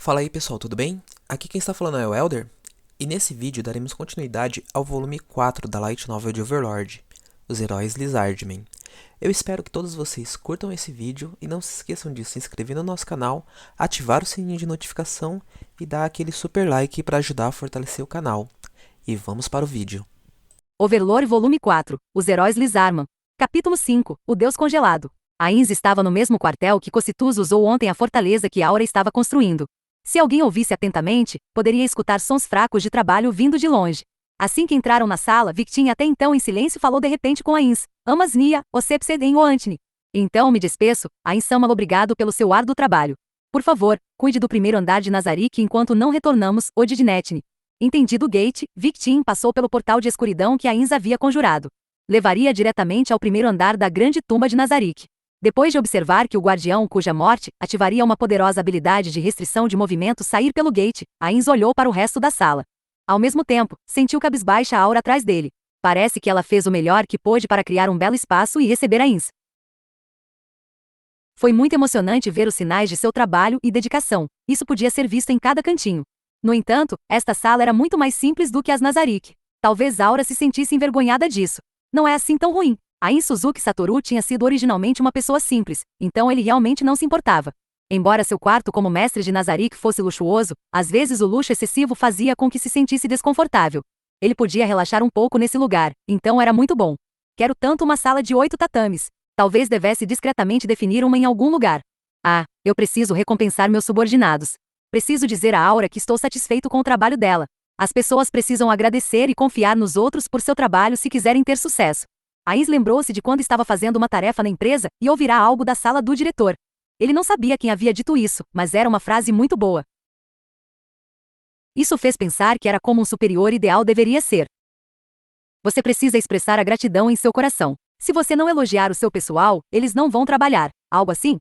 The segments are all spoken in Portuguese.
Fala aí pessoal, tudo bem? Aqui quem está falando é o Elder, e nesse vídeo daremos continuidade ao volume 4 da Light Novel de Overlord, Os Heróis Lizardmen. Eu espero que todos vocês curtam esse vídeo e não se esqueçam de se inscrever no nosso canal, ativar o sininho de notificação e dar aquele super like para ajudar a fortalecer o canal. E vamos para o vídeo. Overlord Volume 4, Os Heróis Lizardmen. Capítulo 5, O Deus Congelado. Ainz estava no mesmo quartel que Cocytus usou ontem a fortaleza que Aura estava construindo. Se alguém ouvisse atentamente, poderia escutar sons fracos de trabalho vindo de longe. Assim que entraram na sala, Victin até então em silêncio falou de repente com Ainz. Amas Nia, Ocepseden o Antony. Então me despeço, Ainz-sama, obrigado pelo seu árduo trabalho. Por favor, cuide do primeiro andar de Nazarick enquanto não retornamos, o de Dinetne. Entendido o gate, Victin passou pelo portal de escuridão que Ainz havia conjurado. Levaria diretamente ao primeiro andar da grande tumba de Nazarick. Depois de observar que o guardião cuja morte ativaria uma poderosa habilidade de restrição de movimento sair pelo gate, Ainz olhou para o resto da sala. Ao mesmo tempo, sentiu cabisbaixa a Aura atrás dele. Parece que ela fez o melhor que pôde para criar um belo espaço e receber Ainz. Foi muito emocionante ver os sinais de seu trabalho e dedicação. Isso podia ser visto em cada cantinho. No entanto, esta sala era muito mais simples do que as Nazarick. Talvez Aura se sentisse envergonhada disso. Não é assim tão ruim. Ainz Suzuki Satoru tinha sido originalmente uma pessoa simples, então ele realmente não se importava. Embora seu quarto como mestre de Nazarick fosse luxuoso, às vezes o luxo excessivo fazia com que se sentisse desconfortável. Ele podia relaxar um pouco nesse lugar, então era muito bom. Quero tanto uma sala de 8 tatames. Talvez devesse discretamente definir uma em algum lugar. Ah, eu preciso recompensar meus subordinados. Preciso dizer a Aura que estou satisfeito com o trabalho dela. As pessoas precisam agradecer e confiar nos outros por seu trabalho se quiserem ter sucesso. Ainz lembrou-se de quando estava fazendo uma tarefa na empresa e ouvirá algo da sala do diretor. Ele não sabia quem havia dito isso, mas era uma frase muito boa. Isso fez pensar que era como um superior ideal deveria ser. Você precisa expressar a gratidão em seu coração. Se você não elogiar o seu pessoal, eles não vão trabalhar. Algo assim?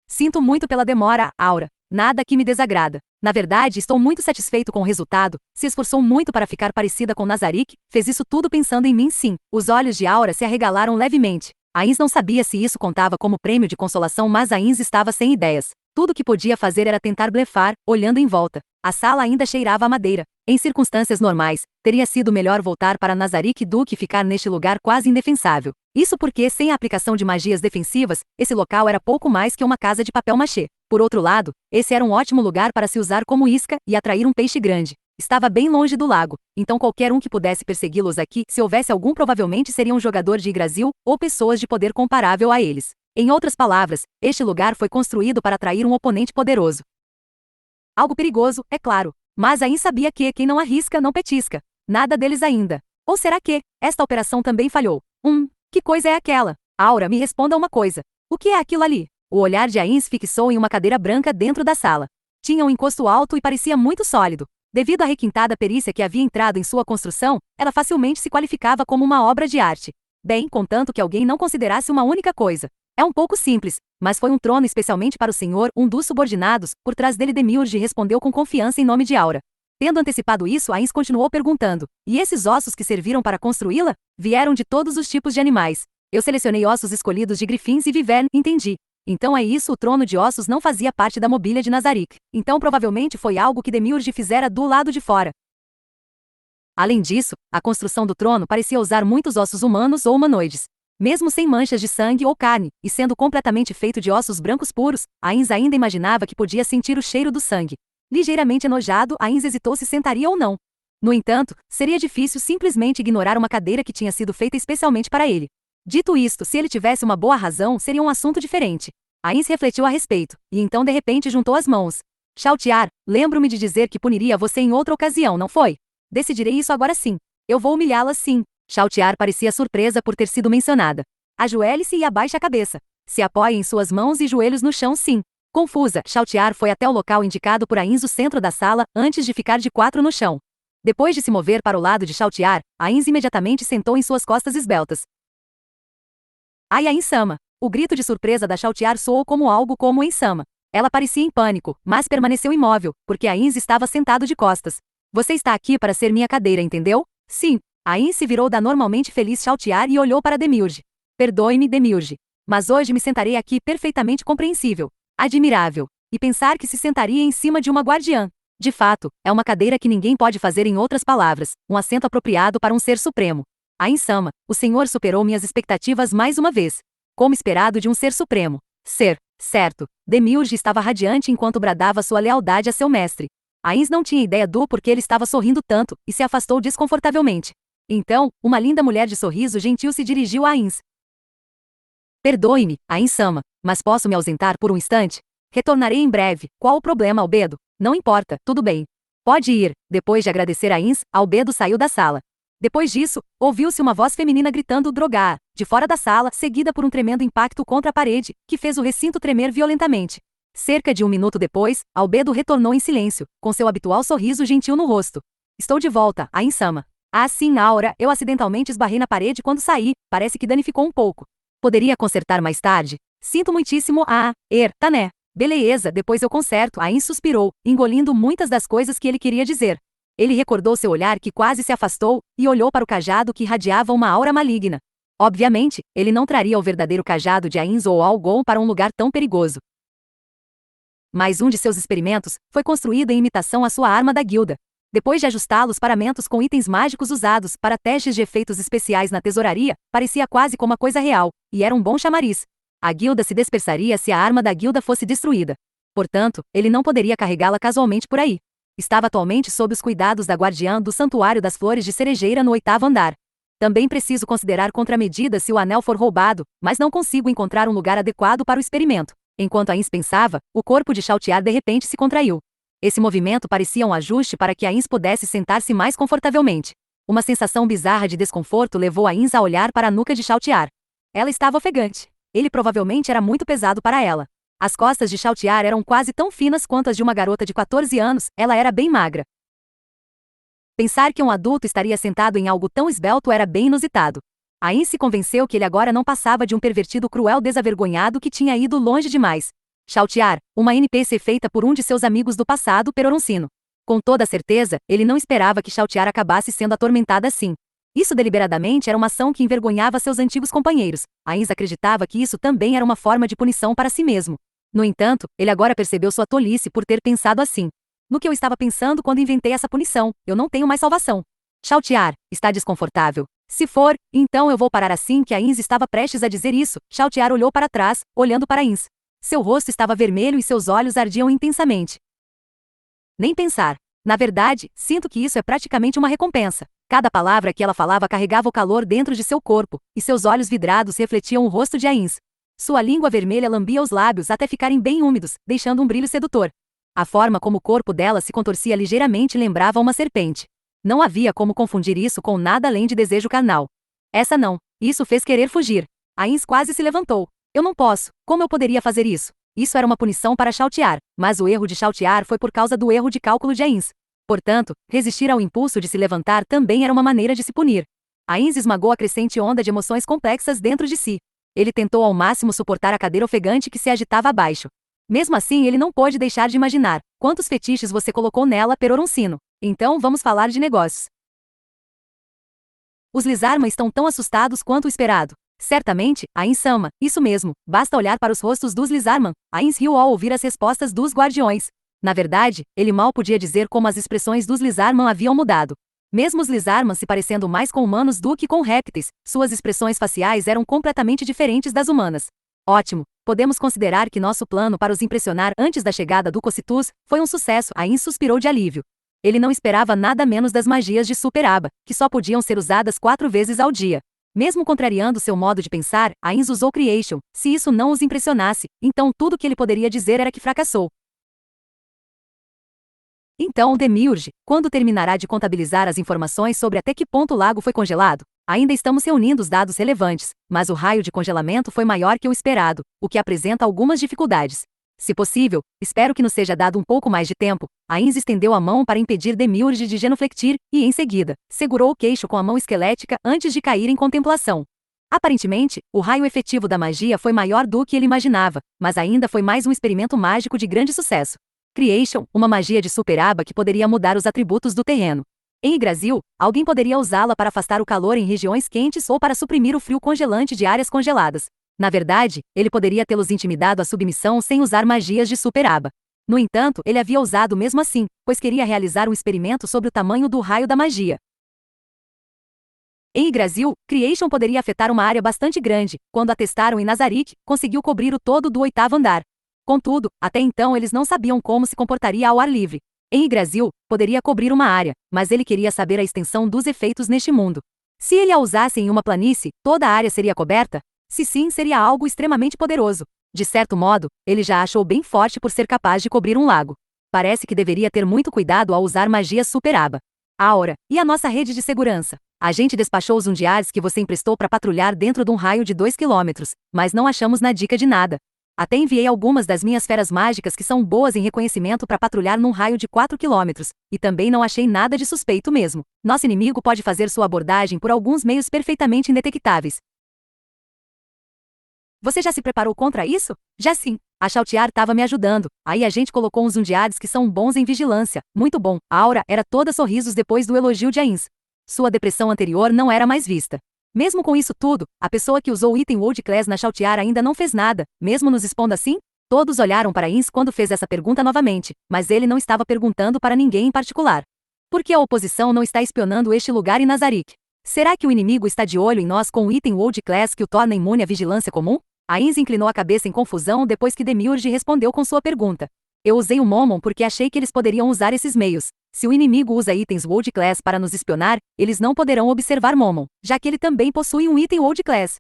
Sinto muito pela demora, Aura. Nada que me desagrada. Na verdade, estou muito satisfeito com o resultado. Se esforçou muito para ficar parecida com Nazarick, fez isso tudo pensando em mim, sim. Os olhos de Aura se arregalaram levemente. Ainz não sabia se isso contava como prêmio de consolação, mas Ainz estava sem ideias. Tudo o que podia fazer era tentar blefar, olhando em volta. A sala ainda cheirava a madeira. Em circunstâncias normais, teria sido melhor voltar para Nazarick do que ficar neste lugar quase indefensável. Isso porque, sem a aplicação de magias defensivas, esse local era pouco mais que uma casa de papel machê. Por outro lado, esse era um ótimo lugar para se usar como isca e atrair um peixe grande. Estava bem longe do lago, então qualquer um que pudesse persegui-los aqui, se houvesse algum, provavelmente seria um jogador de Yggdrasil ou pessoas de poder comparável a eles. Em outras palavras, este lugar foi construído para atrair um oponente poderoso. Algo perigoso, é claro, mas Ainz sabia que quem não arrisca não petisca. Nada deles ainda. Ou será que esta operação também falhou? Que coisa é aquela? Aura, me responda uma coisa. O que é aquilo ali? O olhar de Ainz fixou em uma cadeira branca dentro da sala. Tinha um encosto alto e parecia muito sólido. Devido à requintada perícia que havia entrado em sua construção, ela facilmente se qualificava como uma obra de arte. Bem, contanto que alguém não considerasse uma única coisa. É um pouco simples, mas foi um trono especialmente para o senhor, um dos subordinados, por trás dele Demiurge respondeu com confiança em nome de Aura. Tendo antecipado isso, Ainz continuou perguntando, e esses ossos que serviram para construí-la? Vieram de todos os tipos de animais. Eu selecionei ossos escolhidos de grifins e vivern, entendi. Então é isso, o trono de ossos não fazia parte da mobília de Nazarick. Então provavelmente foi algo que Demiurge fizera do lado de fora. Além disso, a construção do trono parecia usar muitos ossos humanos ou humanoides. Mesmo sem manchas de sangue ou carne, e sendo completamente feito de ossos brancos puros, Ainz ainda imaginava que podia sentir o cheiro do sangue. Ligeiramente enojado, Ainz hesitou se sentaria ou não. No entanto, seria difícil simplesmente ignorar uma cadeira que tinha sido feita especialmente para ele. Dito isto, se ele tivesse uma boa razão, seria um assunto diferente. Ainz refletiu a respeito, e então de repente juntou as mãos. Chautiar, lembro-me de dizer que puniria você em outra ocasião, não foi? Decidirei isso agora sim. Eu vou humilhá-la sim. Chautiar parecia surpresa por ter sido mencionada. Ajoelhe-se e abaixe a cabeça. Se apoie em suas mãos e joelhos no chão, sim. Confusa, Chautiar foi até o local indicado por Ainz, o centro da sala, antes de ficar de quatro no chão. Depois de se mover para o lado de Chautiar, Ainz imediatamente sentou em suas costas esbeltas. Ai, Ainz-sama! O grito de surpresa da Chautiar soou como algo como Ainz-sama. Ela parecia em pânico, mas permaneceu imóvel, porque Ainz estava sentado de costas. Você está aqui para ser minha cadeira, entendeu? Sim. Ainz se virou da normalmente feliz Chautiar e olhou para Demiurge. Perdoe-me, Demiurge. Mas hoje me sentarei aqui perfeitamente compreensível. Admirável. e pensar que se sentaria em cima de uma guardiã. De fato, é uma cadeira que ninguém pode fazer, em outras palavras, um assento apropriado para um ser supremo. Ain-sama, o Senhor superou minhas expectativas mais uma vez. Como esperado de um ser supremo. Ser, certo. Demiurge estava radiante enquanto bradava sua lealdade a seu mestre. Ains não tinha ideia do porquê ele estava sorrindo tanto, e se afastou desconfortavelmente. Então, uma linda mulher de sorriso gentil se dirigiu a Ains. Perdoe-me, Ain-sama, mas posso me ausentar por um instante? Retornarei em breve. Qual o problema, Albedo? Não importa, tudo bem. Pode ir. Depois de agradecer a Ains, Albedo saiu da sala. Depois disso, ouviu-se uma voz feminina gritando Drogar, de fora da sala, seguida por um tremendo impacto contra a parede, que fez o recinto tremer violentamente. Cerca de um minuto depois, Albedo retornou em silêncio, com seu habitual sorriso gentil no rosto. Estou de volta, Ain-sama. Ah sim, Aura, eu acidentalmente esbarrei na parede quando saí, parece que danificou um pouco. Poderia consertar mais tarde? Sinto muitíssimo, tá né? Beleza, depois eu conserto. Ain suspirou, engolindo muitas das coisas que ele queria dizer. Ele recordou seu olhar que quase se afastou, e olhou para o cajado que irradiava uma aura maligna. Obviamente, ele não traria o verdadeiro cajado de Ains ou Algon para um lugar tão perigoso. Mas um de seus experimentos foi construído em imitação à sua arma da guilda. Depois de ajustá-los os paramentos com itens mágicos usados para testes de efeitos especiais na tesouraria, parecia quase como uma coisa real, e era um bom chamariz. A guilda se dispersaria se a arma da guilda fosse destruída. Portanto, ele não poderia carregá-la casualmente por aí. Estava atualmente sob os cuidados da guardiã do Santuário das Flores de Cerejeira no 8º andar. Também preciso considerar contramedidas se o anel for roubado, mas não consigo encontrar um lugar adequado para o experimento. Enquanto Ains pensava, o corpo de Chautiar de repente se contraiu. Esse movimento parecia um ajuste para que Ains pudesse sentar-se mais confortavelmente. Uma sensação bizarra de desconforto levou Ains a olhar para a nuca de Chautiar. Ela estava ofegante. Ele provavelmente era muito pesado para ela. As costas de Chautiar eram quase tão finas quanto as de uma garota de 14 anos, ela era bem magra. Pensar que um adulto estaria sentado em algo tão esbelto era bem inusitado. Ains se convenceu que ele agora não passava de um pervertido cruel desavergonhado que tinha ido longe demais. Chautiar, uma NPC feita por um de seus amigos do passado, Peroroncino. Com toda certeza, ele não esperava que Chautiar acabasse sendo atormentada assim. Isso deliberadamente era uma ação que envergonhava seus antigos companheiros. Ains acreditava que isso também era uma forma de punição para si mesmo. No entanto, ele agora percebeu sua tolice por ter pensado assim. No que eu estava pensando quando inventei essa punição, eu não tenho mais salvação. Chautiar, está desconfortável. Se for, então eu vou parar. Assim que Ains estava prestes a dizer isso, Chautiar olhou para trás, olhando para Ains. Seu rosto estava vermelho e seus olhos ardiam intensamente. Nem pensar. Na verdade, sinto que isso é praticamente uma recompensa. Cada palavra que ela falava carregava o calor dentro de seu corpo, e seus olhos vidrados refletiam o rosto de Ains. Sua língua vermelha lambia os lábios até ficarem bem úmidos, deixando um brilho sedutor. A forma como o corpo dela se contorcia ligeiramente lembrava uma serpente. Não havia como confundir isso com nada além de desejo carnal. Essa não. Isso fez querer fugir. Ains quase se levantou. Eu não posso. Como eu poderia fazer isso? Isso era uma punição para Chautiar, mas o erro de Chautiar foi por causa do erro de cálculo de Ains. Portanto, resistir ao impulso de se levantar também era uma maneira de se punir. Ains esmagou a crescente onda de emoções complexas dentro de si. Ele tentou ao máximo suportar a cadeira ofegante que se agitava abaixo. Mesmo assim, ele não pôde deixar de imaginar. Quantos fetiches você colocou nela, Peroroncino? Então vamos falar de negócios. Os Lizarman estão tão assustados quanto o esperado. Certamente, Ain-sama, isso mesmo, basta olhar para os rostos dos Lizarman. Ains riu ao ouvir as respostas dos guardiões. Na verdade, ele mal podia dizer como as expressões dos Lizarman haviam mudado. Mesmo os Lizarman se parecendo mais com humanos do que com répteis, suas expressões faciais eram completamente diferentes das humanas. Ótimo, podemos considerar que nosso plano para os impressionar antes da chegada do Cocitus foi um sucesso. Ains suspirou de alívio. Ele não esperava nada menos das magias de Superaba, que só podiam ser usadas 4 vezes ao dia. Mesmo contrariando seu modo de pensar, Ains usou Creation. Se isso não os impressionasse, então tudo que ele poderia dizer era que fracassou. Então, Demiurge, quando terminará de contabilizar as informações sobre até que ponto o lago foi congelado? Ainda estamos reunindo os dados relevantes, mas o raio de congelamento foi maior que o esperado, o que apresenta algumas dificuldades. Se possível, espero que nos seja dado um pouco mais de tempo. Ains estendeu a mão para impedir Demiurge de genuflectir, e em seguida, segurou o queixo com a mão esquelética antes de cair em contemplação. Aparentemente, o raio efetivo da magia foi maior do que ele imaginava, mas ainda foi mais um experimento mágico de grande sucesso. Creation, uma magia de Superaba que poderia mudar os atributos do terreno. Em Yggdrasil, alguém poderia usá-la para afastar o calor em regiões quentes ou para suprimir o frio congelante de áreas congeladas. Na verdade, ele poderia tê-los intimidado à submissão sem usar magias de Super Aba. No entanto, ele havia ousado mesmo assim, pois queria realizar um experimento sobre o tamanho do raio da magia. Em Yggdrasil, Creation poderia afetar uma área bastante grande. Quando a testaram em Nazarick, conseguiu cobrir o todo do 8º andar. Contudo, até então eles não sabiam como se comportaria ao ar livre. Em Yggdrasil, poderia cobrir uma área, mas ele queria saber a extensão dos efeitos neste mundo. Se ele a usasse em uma planície, toda a área seria coberta? Se sim, seria algo extremamente poderoso. De certo modo, ele já achou bem forte por ser capaz de cobrir um lago. Parece que deveria ter muito cuidado ao usar magia Super Aba. Aura, e a nossa rede de segurança? A gente despachou os undiares que você emprestou para patrulhar dentro de um raio de 2 quilômetros, mas não achamos na dica de nada. Até enviei algumas das minhas feras mágicas que são boas em reconhecimento para patrulhar num raio de 4 quilômetros, e também não achei nada de suspeito mesmo. Nosso inimigo pode fazer sua abordagem por alguns meios perfeitamente indetectáveis. Você já se preparou contra isso? Já sim. A Chautiar estava me ajudando. Aí a gente colocou uns undiares que são bons em vigilância. Muito bom. A Aura era toda sorrisos depois do elogio de Ains. Sua depressão anterior não era mais vista. Mesmo com isso tudo, a pessoa que usou o item World Class na Chautiar ainda não fez nada, mesmo nos expondo assim? Todos olharam para Ains quando fez essa pergunta novamente, mas ele não estava perguntando para ninguém em particular. Por que a oposição não está espionando este lugar em Nazarick? Será que o inimigo está de olho em nós com o item World Class que o torna imune à vigilância comum? Ains inclinou a cabeça em confusão depois que Demiurge respondeu com sua pergunta. Eu usei o Momon porque achei que eles poderiam usar esses meios. Se o inimigo usa itens World Class para nos espionar, eles não poderão observar Momon, já que ele também possui um item World Class.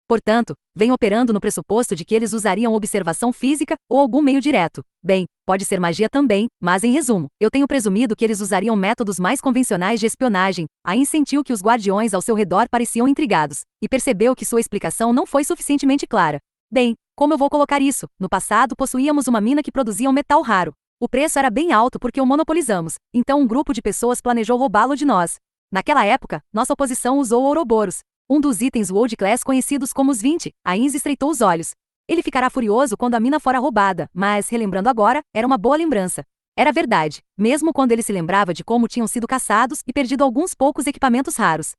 Portanto, vem operando no pressuposto de que eles usariam observação física ou algum meio direto. Bem, pode ser magia também, mas em resumo, eu tenho presumido que eles usariam métodos mais convencionais de espionagem. Ains sentiu que os guardiões ao seu redor pareciam intrigados, e percebeu que sua explicação não foi suficientemente clara. Bem, como eu vou colocar isso? No passado possuíamos uma mina que produzia um metal raro. O preço era bem alto porque o monopolizamos, então um grupo de pessoas planejou roubá-lo de nós. Naquela época, nossa oposição usou Ouroboros, um dos itens World Class conhecidos como os 20. Ains estreitou os olhos. Ele ficará furioso quando a mina fora roubada, mas, relembrando agora, era uma boa lembrança. Era verdade, mesmo quando ele se lembrava de como tinham sido caçados e perdido alguns poucos equipamentos raros.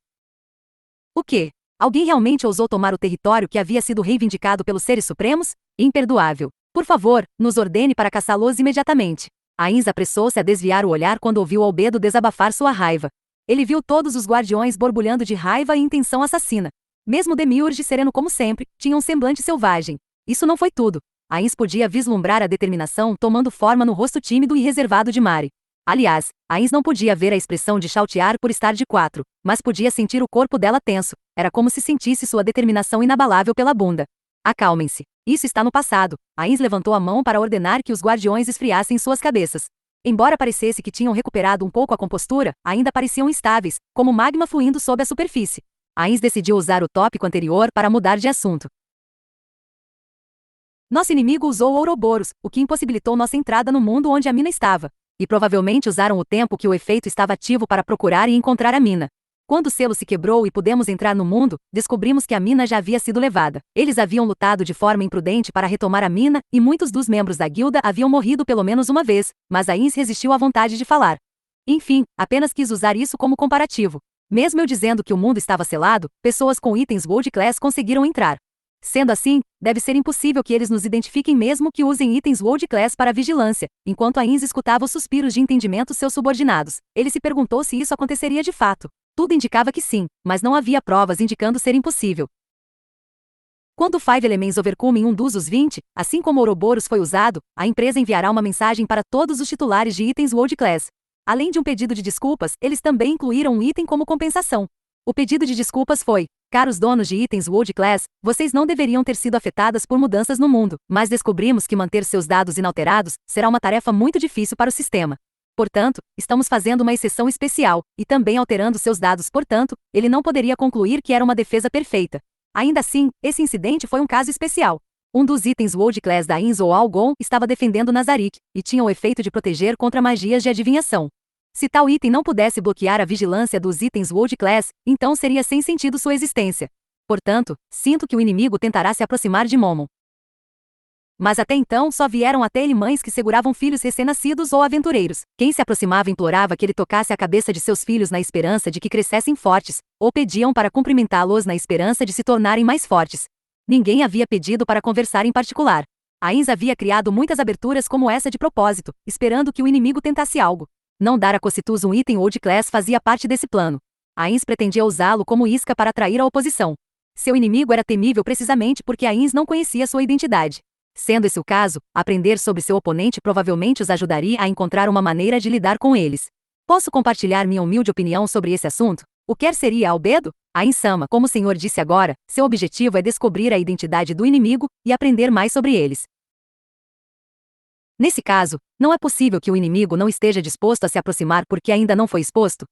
O quê? Alguém realmente ousou tomar o território que havia sido reivindicado pelos seres supremos? Imperdoável. Por favor, nos ordene para caçá-los imediatamente. Ains apressou-se a desviar o olhar quando ouviu Albedo desabafar sua raiva. Ele viu todos os guardiões borbulhando de raiva e intenção assassina. Mesmo Demiurge, sereno como sempre, tinha um semblante selvagem. Isso não foi tudo. Ains podia vislumbrar a determinação tomando forma no rosto tímido e reservado de Mari. Aliás, Ains não podia ver a expressão de Chautiar por estar de 4, mas podia sentir o corpo dela tenso. Era como se sentisse sua determinação inabalável pela bunda. Acalmem-se. Isso está no passado. Ains levantou a mão para ordenar que os guardiões esfriassem suas cabeças. Embora parecesse que tinham recuperado um pouco a compostura, ainda pareciam instáveis, como magma fluindo sob a superfície. Ains decidiu usar o tópico anterior para mudar de assunto. Nosso inimigo usou Ouroboros, o que impossibilitou nossa entrada no mundo onde a mina estava. E provavelmente usaram o tempo que o efeito estava ativo para procurar e encontrar a mina. Quando o selo se quebrou e pudemos entrar no mundo, descobrimos que a mina já havia sido levada. Eles haviam lutado de forma imprudente para retomar a mina, e muitos dos membros da guilda haviam morrido pelo menos uma vez, mas Ains resistiu à vontade de falar. Enfim, apenas quis usar isso como comparativo. Mesmo eu dizendo que o mundo estava selado, pessoas com itens World Class conseguiram entrar. Sendo assim, deve ser impossível que eles nos identifiquem mesmo que usem itens World Class para vigilância. Enquanto Ains escutava os suspiros de entendimento seus subordinados, ele se perguntou se isso aconteceria de fato. Tudo indicava que sim, mas não havia provas indicando ser impossível. Quando o Five Elements Overcoming um dos 20, assim como Ouroboros foi usado, a empresa enviará uma mensagem para todos os titulares de itens World Class. Além de um pedido de desculpas, eles também incluíram um item como compensação. O pedido de desculpas foi: caros donos de itens World Class, vocês não deveriam ter sido afetadas por mudanças no mundo, mas descobrimos que manter seus dados inalterados será uma tarefa muito difícil para o sistema. Portanto, estamos fazendo uma exceção especial, e também alterando seus dados. Portanto, ele não poderia concluir que era uma defesa perfeita. Ainda assim, esse incidente foi um caso especial. Um dos itens World Class da Ains ou Algon estava defendendo Nazarick, e tinha o efeito de proteger contra magias de adivinhação. Se tal item não pudesse bloquear a vigilância dos itens World Class, então seria sem sentido sua existência. Portanto, sinto que o inimigo tentará se aproximar de Momon. Mas até então só vieram até ele mães que seguravam filhos recém-nascidos ou aventureiros. Quem se aproximava implorava que ele tocasse a cabeça de seus filhos na esperança de que crescessem fortes, ou pediam para cumprimentá-los na esperança de se tornarem mais fortes. Ninguém havia pedido para conversar em particular. Ainz havia criado muitas aberturas como essa de propósito, esperando que o inimigo tentasse algo. Não dar a Cocytus um item ou de class fazia parte desse plano. Ainz pretendia usá-lo como isca para atrair a oposição. Seu inimigo era temível precisamente porque Ainz não conhecia sua identidade. Sendo esse o caso, aprender sobre seu oponente provavelmente os ajudaria a encontrar uma maneira de lidar com eles. Posso compartilhar minha humilde opinião sobre esse assunto? O que seria Albedo? Ainz-sama, como o senhor disse agora, seu objetivo é descobrir a identidade do inimigo e aprender mais sobre eles. Nesse caso, não é possível que o inimigo não esteja disposto a se aproximar porque ainda não foi exposto?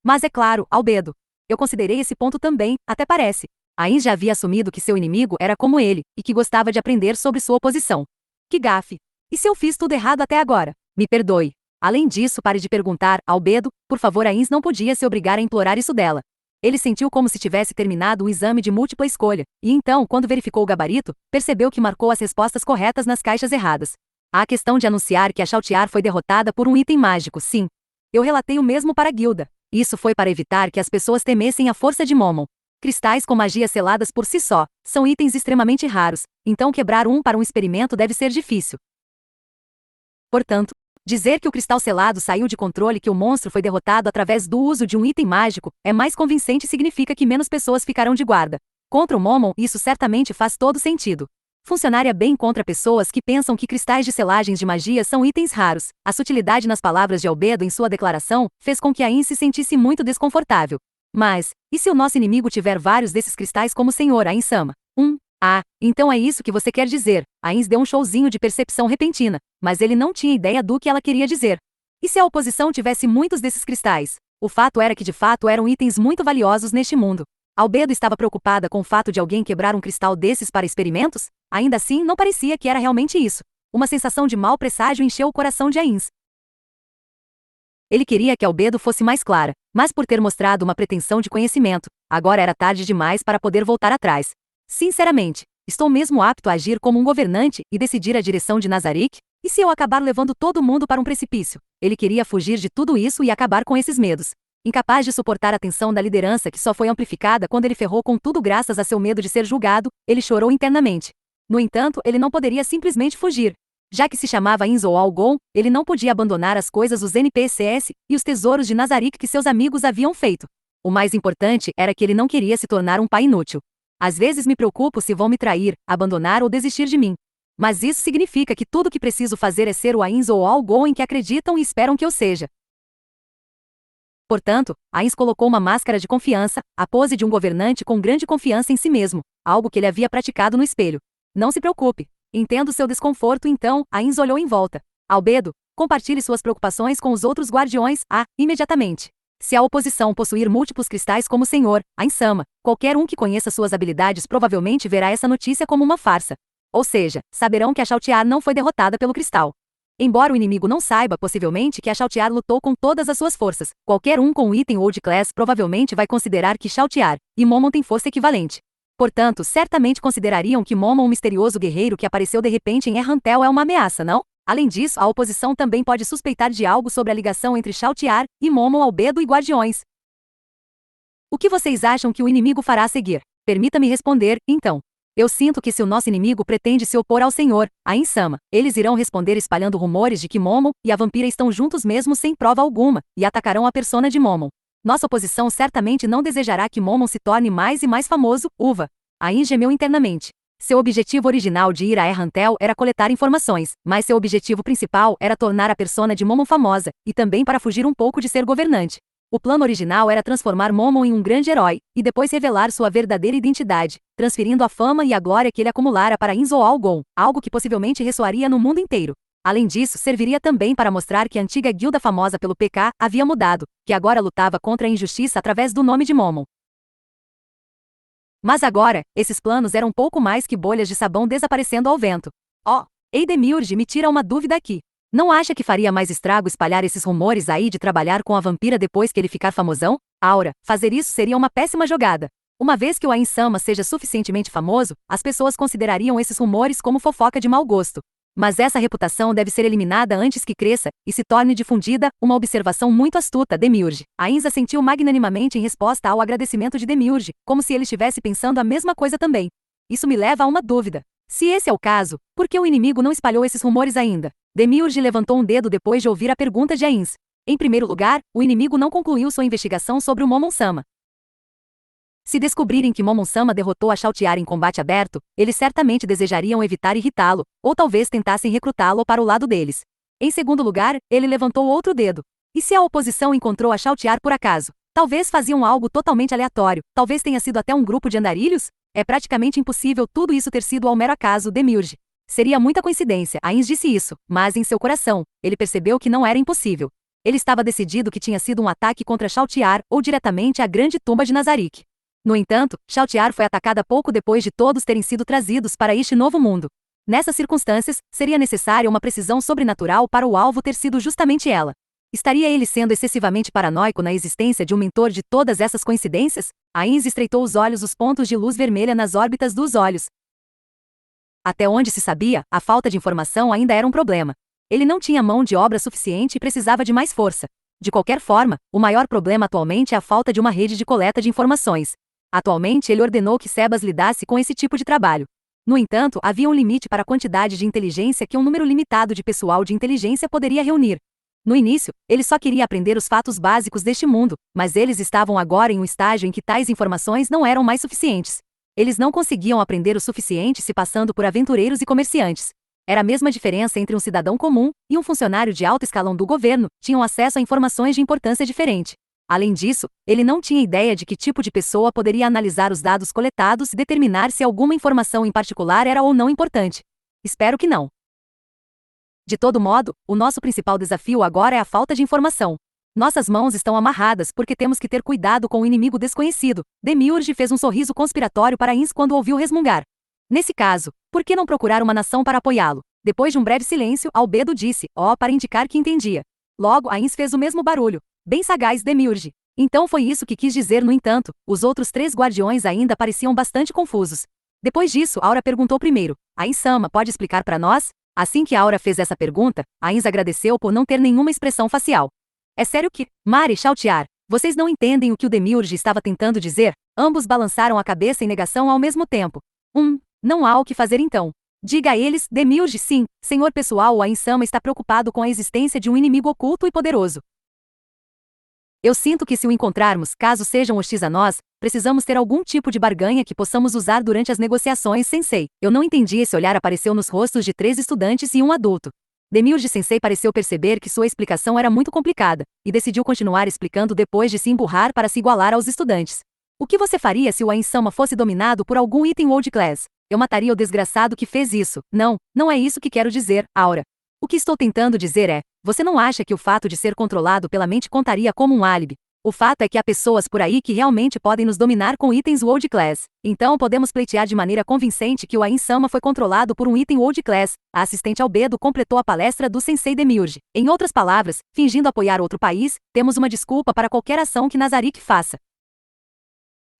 Mas é claro, Albedo. Eu considerei esse ponto também, até parece. Ainz já havia assumido que seu inimigo era como ele, e que gostava de aprender sobre sua oposição. Que gafe! E se eu fiz tudo errado até agora? Me perdoe. Além disso, pare de perguntar, Albedo, por favor. Ainz não podia se obrigar a implorar isso dela. Ele sentiu como se tivesse terminado um exame de múltipla escolha, e então, quando verificou o gabarito, percebeu que marcou as respostas corretas nas caixas erradas. Há a questão de anunciar que a Chautiar foi derrotada por um item mágico, sim. Eu relatei o mesmo para a guilda. Isso foi para evitar que as pessoas temessem a força de Momon. Cristais com magia seladas por si só são itens extremamente raros, então quebrar um para um experimento deve ser difícil. Portanto, dizer que o cristal selado saiu de controle e que o monstro foi derrotado através do uso de um item mágico é mais convincente e significa que menos pessoas ficarão de guarda. Contra o Momon, isso certamente faz todo sentido. Funcionaria bem contra pessoas que pensam que cristais de selagens de magia são itens raros. A sutilidade nas palavras de Albedo em sua declaração fez com que Ainz se sentisse muito desconfortável. Mas, e se o nosso inimigo tiver vários desses cristais como o Sr. Ainz-sama? Então é isso que você quer dizer. Ainz deu um showzinho de percepção repentina, mas ele não tinha ideia do que ela queria dizer. E se a oposição tivesse muitos desses cristais? O fato era que de fato eram itens muito valiosos neste mundo. Albedo estava preocupada com o fato de alguém quebrar um cristal desses para experimentos? Ainda assim, não parecia que era realmente isso. Uma sensação de mau presságio encheu o coração de Ainz. Ele queria que Albedo fosse mais clara, mas por ter mostrado uma pretensão de conhecimento, agora era tarde demais para poder voltar atrás. Sinceramente, estou mesmo apto a agir como um governante e decidir a direção de Nazarick? E se eu acabar levando todo mundo para um precipício? Ele queria fugir de tudo isso e acabar com esses medos. Incapaz de suportar a tensão da liderança que só foi amplificada quando ele ferrou com tudo graças a seu medo de ser julgado, ele chorou internamente. No entanto, ele não poderia simplesmente fugir. Já que se chamava Inzo Algon, ele não podia abandonar as coisas dos NPCs e os tesouros de Nazarick que seus amigos haviam feito. O mais importante era que ele não queria se tornar um pai inútil. Às vezes me preocupo se vão me trair, abandonar ou desistir de mim. Mas isso significa que tudo que preciso fazer é ser o Ainz ou Algon em que acreditam e esperam que eu seja. Portanto, Ainz colocou uma máscara de confiança, a pose de um governante com grande confiança em si mesmo, algo que ele havia praticado no espelho. Não se preocupe. Entendo seu desconforto então, Ainz olhou em volta. Albedo, compartilhe suas preocupações com os outros guardiões, imediatamente. Se a oposição possuir múltiplos cristais como o Sr. Ainz-sama, qualquer um que conheça suas habilidades provavelmente verá essa notícia como uma farsa. Ou seja, saberão que a Chautiar não foi derrotada pelo cristal. Embora o inimigo não saiba possivelmente que a Chautiar lutou com todas as suas forças, qualquer um com um item ou de class provavelmente vai considerar que Chautiar e Momon têm força equivalente. Portanto, certamente considerariam que Momon, um misterioso guerreiro que apareceu de repente em Errantel, é uma ameaça, não? Além disso, a oposição também pode suspeitar de algo sobre a ligação entre Chautiar e Momon, Albedo e Guardiões. O que vocês acham que o inimigo fará a seguir? Permita-me responder, então. Eu sinto que se o nosso inimigo pretende se opor ao Sr. Ainz-sama, eles irão responder espalhando rumores de que Momon e a vampira estão juntos mesmo sem prova alguma, e atacarão a persona de Momon. Nossa oposição certamente não desejará que Momon se torne mais e mais famoso, Uva. Ainz gemeu internamente. Seu objetivo original de ir a Errantel era coletar informações, mas seu objetivo principal era tornar a persona de Momon famosa, e também para fugir um pouco de ser governante. O plano original era transformar Momon em um grande herói, e depois revelar sua verdadeira identidade, transferindo a fama e a glória que ele acumulara para Inzo Algon, algo que possivelmente ressoaria no mundo inteiro. Além disso, serviria também para mostrar que a antiga guilda famosa pelo PK havia mudado, que agora lutava contra a injustiça através do nome de Momon. Mas agora, esses planos eram pouco mais que bolhas de sabão desaparecendo ao vento. Eidemiurge, me tira uma dúvida aqui. Não acha que faria mais estrago espalhar esses rumores aí de trabalhar com a vampira depois que ele ficar famosão? Aura, fazer isso seria uma péssima jogada. Uma vez que o Ain-sama seja suficientemente famoso, as pessoas considerariam esses rumores como fofoca de mau gosto. Mas essa reputação deve ser eliminada antes que cresça e se torne difundida. Uma observação muito astuta, Demiurge. Ainz assentiu magnanimamente em resposta ao agradecimento de Demiurge, como se ele estivesse pensando a mesma coisa também. Isso me leva a uma dúvida. Se esse é o caso, por que o inimigo não espalhou esses rumores ainda? Demiurge levantou um dedo depois de ouvir a pergunta de Ainz. Em primeiro lugar, o inimigo não concluiu sua investigação sobre o Momon-sama. Se descobrirem que Momon-sama derrotou a Chaotiar em combate aberto, eles certamente desejariam evitar irritá-lo, ou talvez tentassem recrutá-lo para o lado deles. Em segundo lugar, ele levantou outro dedo. E se a oposição encontrou a Chaotiar por acaso? Talvez faziam algo totalmente aleatório, talvez tenha sido até um grupo de andarilhos? É praticamente impossível tudo isso ter sido ao mero acaso, Demiurge. Seria muita coincidência, Ainz disse isso, mas em seu coração, ele percebeu que não era impossível. Ele estava decidido que tinha sido um ataque contra Chaotiar ou diretamente a grande tumba de Nazarick. No entanto, Chaotiar foi atacada pouco depois de todos terem sido trazidos para este novo mundo. Nessas circunstâncias, seria necessária uma precisão sobrenatural para o alvo ter sido justamente ela. Estaria ele sendo excessivamente paranoico na existência de um mentor de todas essas coincidências? Ainz estreitou os olhos, os pontos de luz vermelha nas órbitas dos olhos. Até onde se sabia, a falta de informação ainda era um problema. Ele não tinha mão de obra suficiente e precisava de mais força. De qualquer forma, o maior problema atualmente é a falta de uma rede de coleta de informações. Atualmente ele ordenou que Sebas lidasse com esse tipo de trabalho. No entanto, havia um limite para a quantidade de inteligência que um número limitado de pessoal de inteligência poderia reunir. No início, ele só queria aprender os fatos básicos deste mundo, mas eles estavam agora em um estágio em que tais informações não eram mais suficientes. Eles não conseguiam aprender o suficiente se passando por aventureiros e comerciantes. Era a mesma diferença entre um cidadão comum e um funcionário de alto escalão do governo, tinham acesso a informações de importância diferente. Além disso, ele não tinha ideia de que tipo de pessoa poderia analisar os dados coletados e determinar se alguma informação em particular era ou não importante. Espero que não. De todo modo, o nosso principal desafio agora é a falta de informação. Nossas mãos estão amarradas porque temos que ter cuidado com o inimigo desconhecido. Demiurge fez um sorriso conspiratório para Ainz quando ouviu resmungar. Nesse caso, por que não procurar uma nação para apoiá-lo? Depois de um breve silêncio, Albedo disse, para indicar que entendia. Logo, Ainz fez o mesmo barulho. Bem sagaz, Demiurge. Então foi isso que quis dizer. No entanto, os outros 3 guardiões ainda pareciam bastante confusos. Depois disso, Aura perguntou primeiro. Ain-sama pode explicar para nós? Assim que Aura fez essa pergunta, Ainz agradeceu por não ter nenhuma expressão facial. É sério que, Mari e Chaotiar, vocês não entendem o que o Demiurge estava tentando dizer? Ambos balançaram a cabeça em negação ao mesmo tempo. Não há o que fazer então. Diga a eles, Demiurge, sim, senhor pessoal, o Ain-sama está preocupado com a existência de um inimigo oculto e poderoso. Eu sinto que se o encontrarmos, caso sejam hostis a nós, precisamos ter algum tipo de barganha que possamos usar durante as negociações, sensei. Eu não entendi. Esse olhar apareceu nos rostos de 3 estudantes e um adulto. Demiurge sensei pareceu perceber que sua explicação era muito complicada, e decidiu continuar explicando depois de se emburrar para se igualar aos estudantes. O que você faria se o Ain-sama fosse dominado por algum item World Class? Eu mataria o desgraçado que fez isso. Não é isso que quero dizer, Aura. O que estou tentando dizer é, você não acha que o fato de ser controlado pela mente contaria como um álibi? O fato é que há pessoas por aí que realmente podem nos dominar com itens World Class. Então podemos pleitear de maneira convincente que o Ain-sama foi controlado por um item World Class. A assistente Albedo completou a palestra do Sensei Demiurge. Em outras palavras, fingindo apoiar outro país, temos uma desculpa para qualquer ação que Nazarick faça.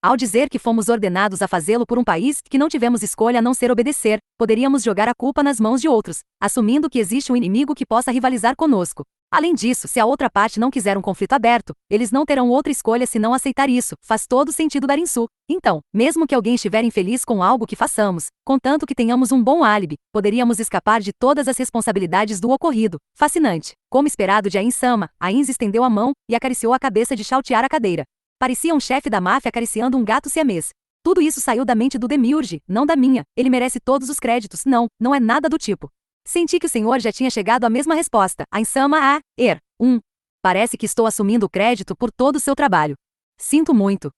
Ao dizer que fomos ordenados a fazê-lo por um país que não tivemos escolha a não ser obedecer, poderíamos jogar a culpa nas mãos de outros, assumindo que existe um inimigo que possa rivalizar conosco. Além disso, se a outra parte não quiser um conflito aberto, eles não terão outra escolha senão aceitar isso. Faz todo sentido dar insu. Então, mesmo que alguém estiver infeliz com algo que façamos, contanto que tenhamos um bom álibi, poderíamos escapar de todas as responsabilidades do ocorrido. Fascinante. Como esperado de Ain-sama, Ainz estendeu a mão e acariciou a cabeça de Chaotiar a cadeira. Parecia um chefe da máfia acariciando um gato siamês. Tudo isso saiu da mente do Demiurge, não da minha. Ele merece todos os créditos. Não é nada do tipo. Senti que o senhor já tinha chegado à mesma resposta. Ain-sama Parece que estou assumindo o crédito por todo o seu trabalho. Sinto muito.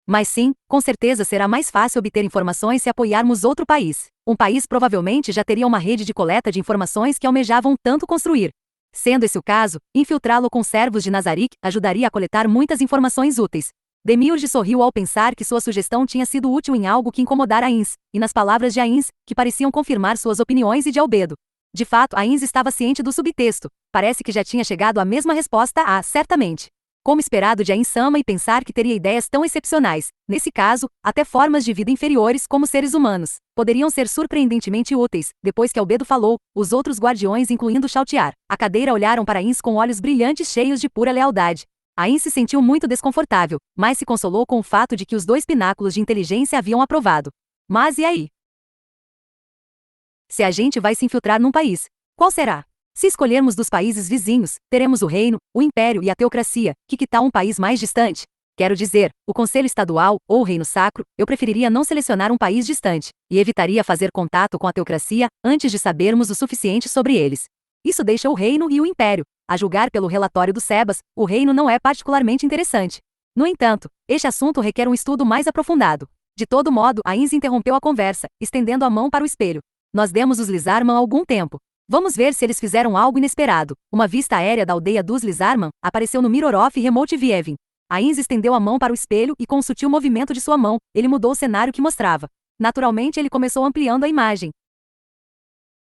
Mas sim, com certeza será mais fácil obter informações se apoiarmos outro país. Um país provavelmente já teria uma rede de coleta de informações que almejavam tanto construir. Sendo esse o caso, infiltrá-lo com servos de Nazarick ajudaria a coletar muitas informações úteis. Demiurge sorriu ao pensar que sua sugestão tinha sido útil em algo que incomodara Ainz, e nas palavras de Ainz, que pareciam confirmar suas opiniões e de Albedo. De fato, Ainz estava ciente do subtexto. Parece que já tinha chegado à mesma resposta certamente. Como esperado de Ain-sama e pensar que teria ideias tão excepcionais, nesse caso, até formas de vida inferiores como seres humanos, poderiam ser surpreendentemente úteis. Depois que Albedo falou, os outros guardiões, incluindo Chautiar, a cadeira, olharam para Ains com olhos brilhantes cheios de pura lealdade. Ain se sentiu muito desconfortável, mas se consolou com o fato de que os 2 pináculos de inteligência haviam aprovado. Mas e aí? Se a gente vai se infiltrar num país, qual será? Se escolhermos dos países vizinhos, teremos o reino, o império e a teocracia. Que tal um país mais distante? Quero dizer, o Conselho Estadual ou o Reino Sacro. Eu preferiria não selecionar um país distante, e evitaria fazer contato com a teocracia antes de sabermos o suficiente sobre eles. Isso deixa o reino e o império. A julgar pelo relatório do Sebas, o reino não é particularmente interessante. No entanto, este assunto requer um estudo mais aprofundado. De todo modo, Ains interrompeu a conversa, estendendo a mão para o espelho. Nós demos os Lizarman algum tempo. Vamos ver se eles fizeram algo inesperado. Uma vista aérea da aldeia dos Lizarman apareceu no Mirorov Remote Viewing. Ains estendeu a mão para o espelho e, com um sutil movimento de sua mão, ele mudou o cenário que mostrava. Naturalmente, ele começou ampliando a imagem.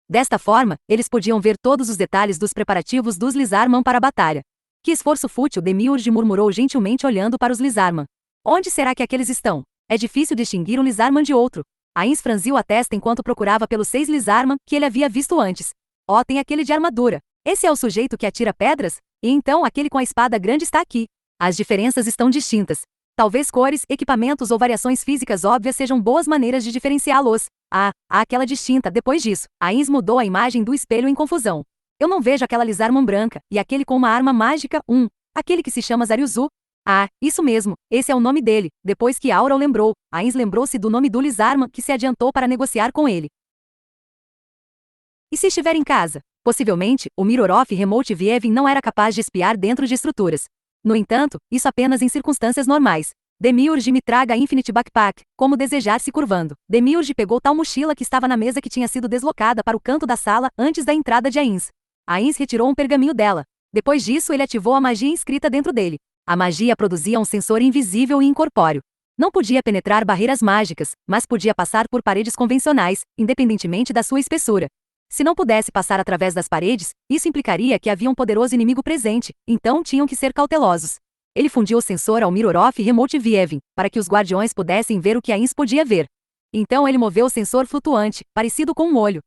Desta forma, eles podiam ver todos os detalhes dos preparativos dos Lizarman para a batalha. Que esforço fútil, Demiurge murmurou gentilmente olhando para os Lizarman. Onde será que aqueles estão? É difícil distinguir um Lizarman de outro. Ains franziu a testa enquanto procurava pelos 6 Lizarman que ele havia visto antes. Oh, tem aquele de armadura. Esse é o sujeito que atira pedras? E então aquele com a espada grande está aqui. As diferenças estão distintas. Talvez cores, equipamentos ou variações físicas óbvias sejam boas maneiras de diferenciá-los. Há aquela distinta. Depois disso, Ains mudou a imagem do espelho em confusão. Eu não vejo aquela Lizarman branca, e aquele com uma arma mágica, aquele que se chama Zaryuzu. Ah, isso mesmo, esse é o nome dele. Depois que Aura o lembrou, Ains lembrou-se do nome do Lizarman que se adiantou para negociar com ele. E se estiver em casa? Possivelmente, o Mirorov Remote Viewing não era capaz de espiar dentro de estruturas. No entanto, isso apenas em circunstâncias normais. Demiurge, me traga a Infinite Backpack, como desejar se curvando. Demiurge pegou tal mochila que estava na mesa que tinha sido deslocada para o canto da sala antes da entrada de Ains. Ains retirou um pergaminho dela. Depois disso, ele ativou a magia inscrita dentro dele. A magia produzia um sensor invisível e incorpóreo. Não podia penetrar barreiras mágicas, mas podia passar por paredes convencionais, independentemente da sua espessura. Se não pudesse passar através das paredes, isso implicaria que havia um poderoso inimigo presente, então tinham que ser cautelosos. Ele fundiu o sensor ao Mirorov Remote Viewing, para que os guardiões pudessem ver o que Ains podia ver. Então ele moveu o sensor flutuante, parecido com um olho.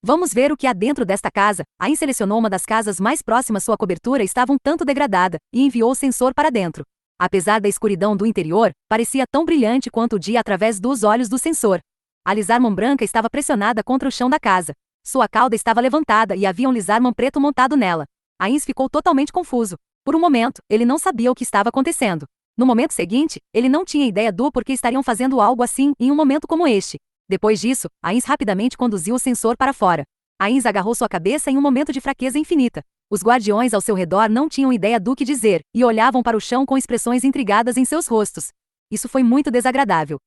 Vamos ver o que há dentro desta casa. Ains selecionou uma das casas mais próximas. Sua cobertura estava um tanto degradada, e enviou o sensor para dentro. Apesar da escuridão do interior, parecia tão brilhante quanto o dia através dos olhos do sensor. A Lizarman branca estava pressionada contra o chão da casa. Sua cauda estava levantada e havia um Lizarman preto montado nela. Ains ficou totalmente confuso. Por um momento, ele não sabia o que estava acontecendo. No momento seguinte, ele não tinha ideia do porquê estariam fazendo algo assim em um momento como este. Depois disso, Ains rapidamente conduziu o sensor para fora. Ains agarrou sua cabeça em um momento de fraqueza infinita. Os guardiões ao seu redor não tinham ideia do que dizer, e olhavam para o chão com expressões intrigadas em seus rostos. Isso foi muito desagradável.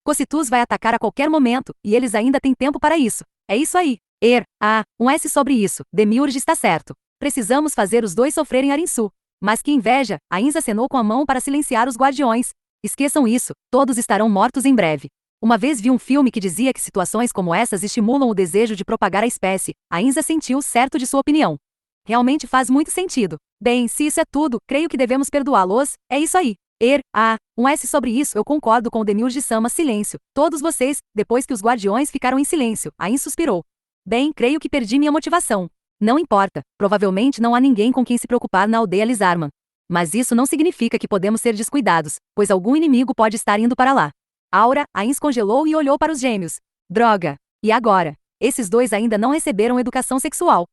Cocytus vai atacar a qualquer momento, e eles ainda têm tempo para isso. É isso aí. Um S sobre isso. Demiurge está certo. Precisamos fazer os 2 sofrerem Arinsu. Mas que inveja! Ains acenou com a mão para silenciar os guardiões. Esqueçam isso, todos estarão mortos em breve. Uma vez vi um filme que dizia que situações como essas estimulam o desejo de propagar a espécie. Ains assentiu certo de sua opinião. Realmente faz muito sentido. Bem, se isso é tudo, creio que devemos perdoá-los. É isso aí. Um S sobre isso. Eu concordo com o Demiurge-sama. Silêncio. Todos vocês, depois que os guardiões ficaram em silêncio. Ains suspirou. Bem, creio que perdi minha motivação. Não importa. Provavelmente não há ninguém com quem se preocupar na aldeia Lizarman. Mas isso não significa que podemos ser descuidados, pois algum inimigo pode estar indo para lá. Aura, Ains congelou e olhou para os gêmeos. Droga! E agora? Esses 2 ainda não receberam educação sexual.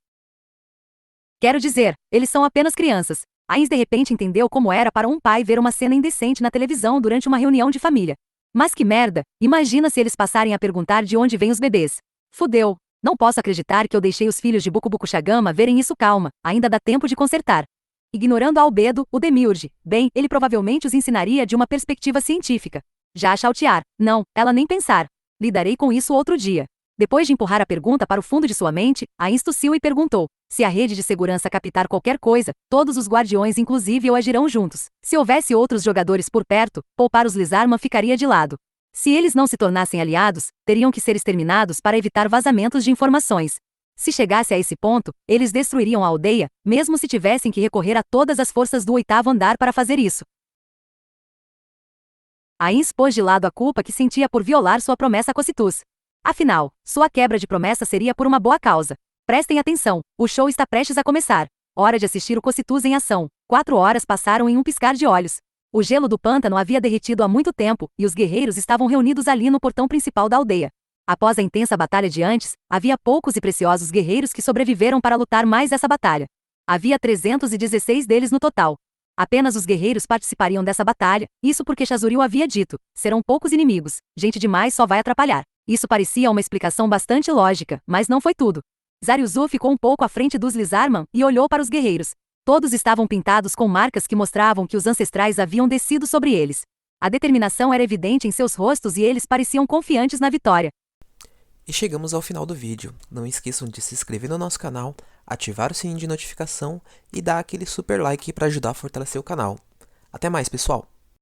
Quero dizer, eles são apenas crianças. Ains de repente entendeu como era para um pai ver uma cena indecente na televisão durante uma reunião de família. Mas que merda! Imagina se eles passarem a perguntar de onde vêm os bebês. Fudeu! Não posso acreditar que eu deixei os filhos de Bukubuku Shagama verem isso. Calma, ainda dá tempo de consertar. Ignorando Albedo, o Demiurge, bem, ele provavelmente os ensinaria de uma perspectiva científica. Já a Chautiar, não, ela nem pensar. Lidarei com isso outro dia. Depois de empurrar a pergunta para o fundo de sua mente, Ains tossiu e perguntou: se a rede de segurança captar qualquer coisa, todos os guardiões inclusive eu agirão juntos. Se houvesse outros jogadores por perto, poupar os Lizarman ficaria de lado. Se eles não se tornassem aliados, teriam que ser exterminados para evitar vazamentos de informações. Se chegasse a esse ponto, eles destruiriam a aldeia, mesmo se tivessem que recorrer a todas as forças do 8º andar para fazer isso. Ainz pôs de lado a culpa que sentia por violar sua promessa a Cocytus. Afinal, sua quebra de promessa seria por uma boa causa. Prestem atenção, o show está prestes a começar. Hora de assistir o Cocytus em ação. 4 horas passaram em um piscar de olhos. O gelo do pântano havia derretido há muito tempo, e os guerreiros estavam reunidos ali no portão principal da aldeia. Após a intensa batalha de antes, havia poucos e preciosos guerreiros que sobreviveram para lutar mais essa batalha. Havia 316 deles no total. Apenas os guerreiros participariam dessa batalha, isso porque Chazuriel havia dito: serão poucos inimigos, gente demais só vai atrapalhar. Isso parecia uma explicação bastante lógica, mas não foi tudo. Zariuzu ficou um pouco à frente dos Lizardman e olhou para os guerreiros. Todos estavam pintados com marcas que mostravam que os ancestrais haviam descido sobre eles. A determinação era evidente em seus rostos e eles pareciam confiantes na vitória. E chegamos ao final do vídeo. Não esqueçam de se inscrever no nosso canal, ativar o sininho de notificação e dar aquele super like para ajudar a fortalecer o canal. Até mais, pessoal!